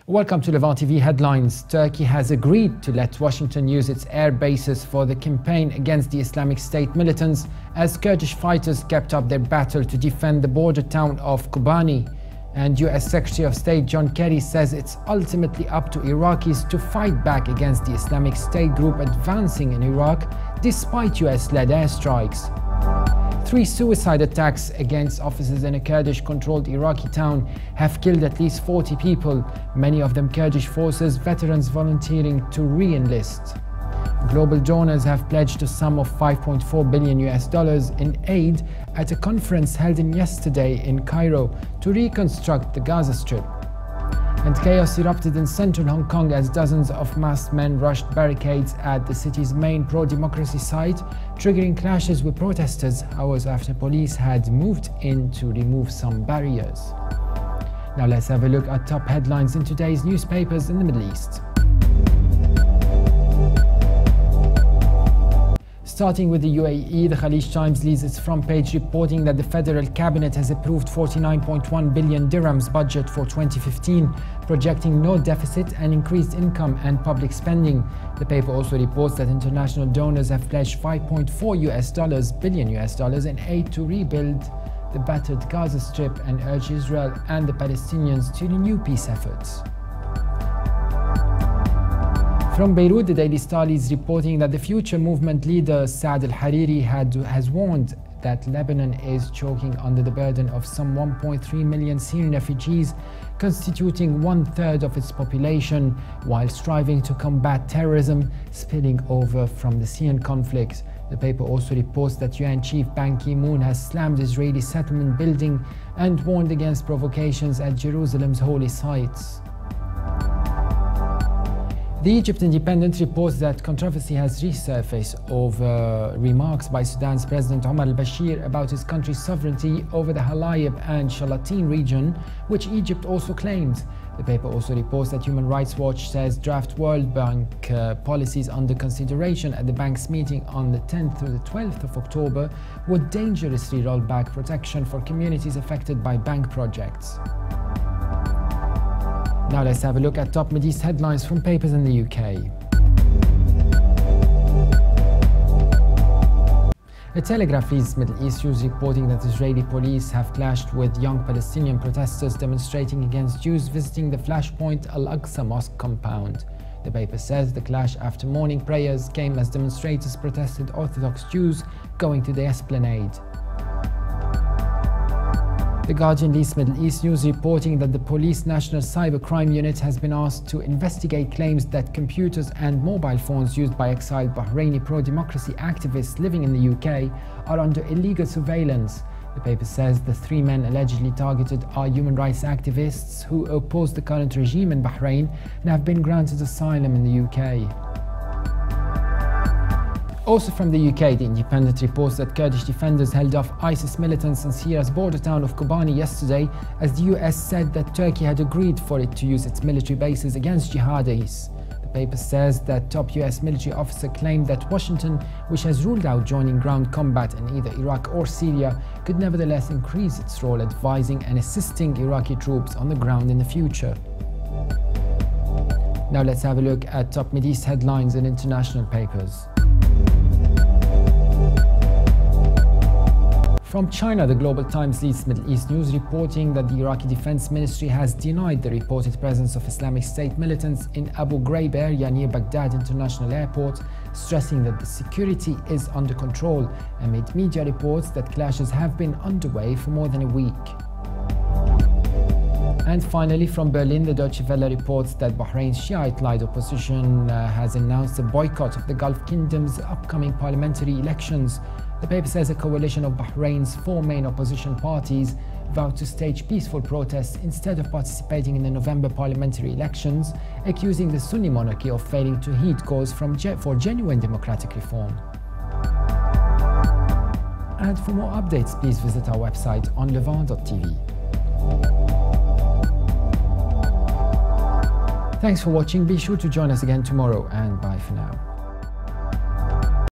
Welcome to Levant TV headlines. Turkey has agreed to let Washington use its air bases for the campaign against the Islamic State militants as Kurdish fighters kept up their battle to defend the border town of Kobani. And US Secretary of State John Kerry says it's ultimately up to Iraqis to fight back against the Islamic State group advancing in Iraq despite US-led airstrikes. 3 suicide attacks against officers in a Kurdish-controlled Iraqi town have killed at least 40 people, many of them Kurdish forces veterans volunteering to re-enlist. Global donors have pledged a sum of $5.4 billion in aid at a conference held yesterday in Cairo to reconstruct the Gaza Strip. And chaos erupted in central Hong Kong as dozens of masked men rushed barricades at the city's main pro-democracy site, triggering clashes with protesters hours after police had moved in to remove some barriers. Now let's have a look at top headlines in today's newspapers in the Middle East. Starting with the UAE, the Khalij Times leads its front page reporting that the federal cabinet has approved 49.1 billion dirhams budget for 2015, projecting no deficit and increased income and public spending. The paper also reports that international donors have pledged $5.4 billion in aid to rebuild the battered Gaza Strip and urge Israel and the Palestinians to renew peace efforts. From Beirut, the Daily Star is reporting that the Future Movement leader Saad al-Hariri has warned that Lebanon is choking under the burden of some 1.3 million Syrian refugees, constituting 1/3 of its population, while striving to combat terrorism spilling over from the Syrian conflict. The paper also reports that UN Chief Ban Ki-moon has slammed Israeli settlement building and warned against provocations at Jerusalem's holy sites. The Egypt Independent reports that controversy has resurfaced over remarks by Sudan's President Omar al-Bashir about his country's sovereignty over the Halayeb and Shalatin region, which Egypt also claimed. The paper also reports that Human Rights Watch says draft World Bank policies under consideration at the bank's meeting on the 10th through the 12th of October would dangerously roll back protection for communities affected by bank projects. Now let's have a look at top MidEast headlines from papers in the UK. The Telegraph leads Middle East news reporting that Israeli police have clashed with young Palestinian protesters demonstrating against Jews visiting the Flashpoint Al-Aqsa Mosque compound. The paper says the clash after morning prayers came as demonstrators protested Orthodox Jews going to the Esplanade. The Guardian leads Middle East news reporting that the Police National Cybercrime Unit has been asked to investigate claims that computers and mobile phones used by exiled Bahraini pro-democracy activists living in the UK are under illegal surveillance. The paper says the 3 men allegedly targeted are human rights activists who oppose the current regime in Bahrain and have been granted asylum in the UK. Also from the UK, The Independent reports that Kurdish defenders held off ISIS militants in Syria's border town of Kobani yesterday as the US said that Turkey had agreed for it to use its military bases against jihadis. The paper says that top US military officer claimed that Washington, which has ruled out joining ground combat in either Iraq or Syria, could nevertheless increase its role advising and assisting Iraqi troops on the ground in the future. Now let's have a look at top MidEast headlines in international papers. From China, the Global Times leads Middle East news reporting that the Iraqi Defense Ministry has denied the reported presence of Islamic State militants in Abu Ghraib area near Baghdad International Airport, stressing that the security is under control amid media reports that clashes have been underway for more than a week. And finally, from Berlin, the Deutsche Welle reports that Bahrain's Shiite-led opposition has announced a boycott of the Gulf Kingdom's upcoming parliamentary elections. The paper says a coalition of Bahrain's 4 main opposition parties vowed to stage peaceful protests instead of participating in the November parliamentary elections, accusing the Sunni monarchy of failing to heed calls for genuine democratic reform. And for more updates, please visit our website on levant.tv. Thanks for watching. Be sure to join us again tomorrow, and bye for now.